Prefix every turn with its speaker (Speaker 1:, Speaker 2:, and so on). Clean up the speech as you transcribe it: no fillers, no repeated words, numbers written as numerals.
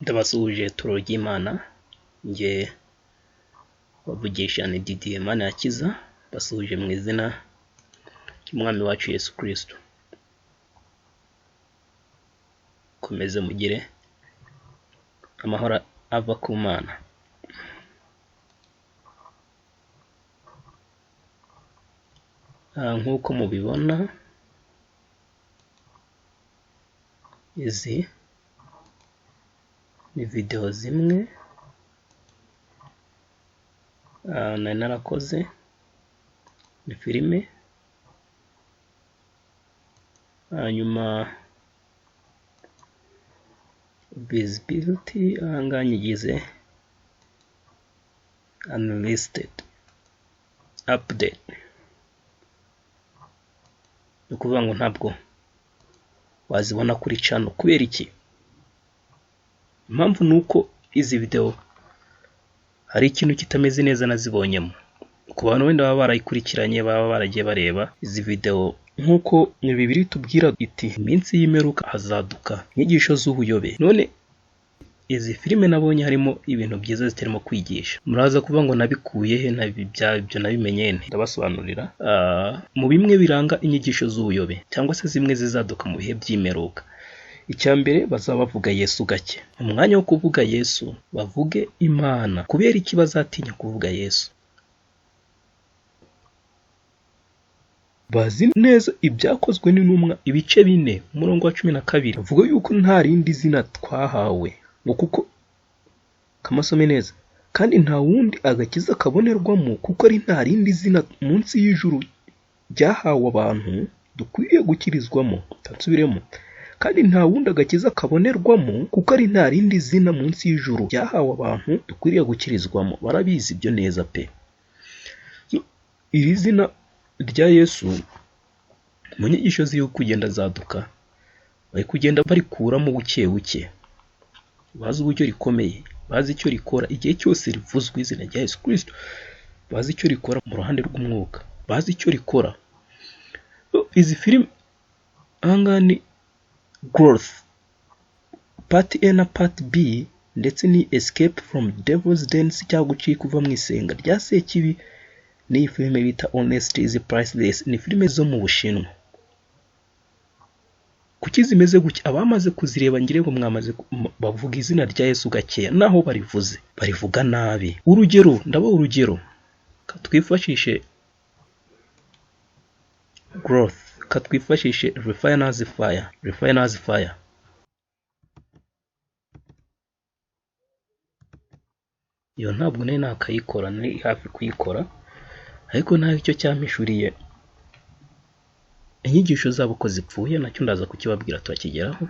Speaker 1: Ndabasuhuje turo ry'Imana, nge bavugisha ni Didier Manirakiza, basuhuje mu izina ry'Umwami wacu Yesu Kiristo. Komeze mugire amahoro ava ku Mana. Nk'uko mubibona, izi ni video zimwe nari narakoze, ni filime, hanyuma visibility ahangaha nyigize unlisted update, ni ukuvuga ngo ntabwo wazibona kuri channel. Kubera iki? Impamvu ni uko izi video hari ikintu kitameze neza nazibonyemo. Ku bantu wenda baba barayikurikiranye, baba baragiye bareba izi video, nk'uko Bibiliya itubwira iti iminsi y'imperuka hazaduka inyigisho zubuyobe. None izi filime nabonye harimo ibintu byiza zitarimo kwigisha. Muraza kuvuga ngo nabikuye he, ibyo nabimenye nte? Ndabasobanurira. Mu bimwe biranga inyigisho zubuyobe cyangwa se zimwe zizaduka mu bihe by'imperuka, icya mbere bazaba bavuga Yesu gake. Mu mwanya wo kuvuga Yesu bavuge Imana. Kubera iki bazatinya kuvuga Yesu? Bazi neza ibyakozwe n'intumwa ibice 4 umurongo wa 12 bavuga yuko nta rindi zina twahawe ngo kuko kamasome neza, kandi nta wundi agakiza kabonerwamo kuko ari nta rindi zina munsi y'ijuru ryahawe abantu dukwiye gukirizwamo. Tansubiremo, kandi nta wundi agakiza kabonerwamo kuko ari nta rindi zina munsi y'ijuru ryahawe abantu dukwiriye gukirizwamo. Barabizi ibyo neza pe. Iri zina rya Yesu mu nyigisho ziri kugenda zaduka, bari kugenda barikuramo buke buke. Bazi uburyo rikomeye, bazi icyo rikora igihe cyose rivuzwe izina rya Yesu Kiristo, bazi icyo rikora mu ruhande rw'umwuka, bazi icyo rikora. Izi filime ahangaha ni growth part A na part B, ndetse ni escape from devil's dance cyangwa gucika kuva mu isenga rya Sekibi. Ni filime bita Honesty is Priceless. Ni filime zo mu Bushinwa. Kuki zimeze gutya? Abamaze kuzireba ngire ngo mwamaze bavuga izina rya Yesu gakeya, naho barivuze barivuga nabi. Urugero, ndabaho urugero, katwifashishe growth, katwifashishe refiner's fire. Iyo ntabwo nari nakayikora, nari hafi kuyikora, ariko nta icyo cyampishuriye inyigisho zabo ko zipfuye. Nacyo ndaza kukibabwira turakigeraho.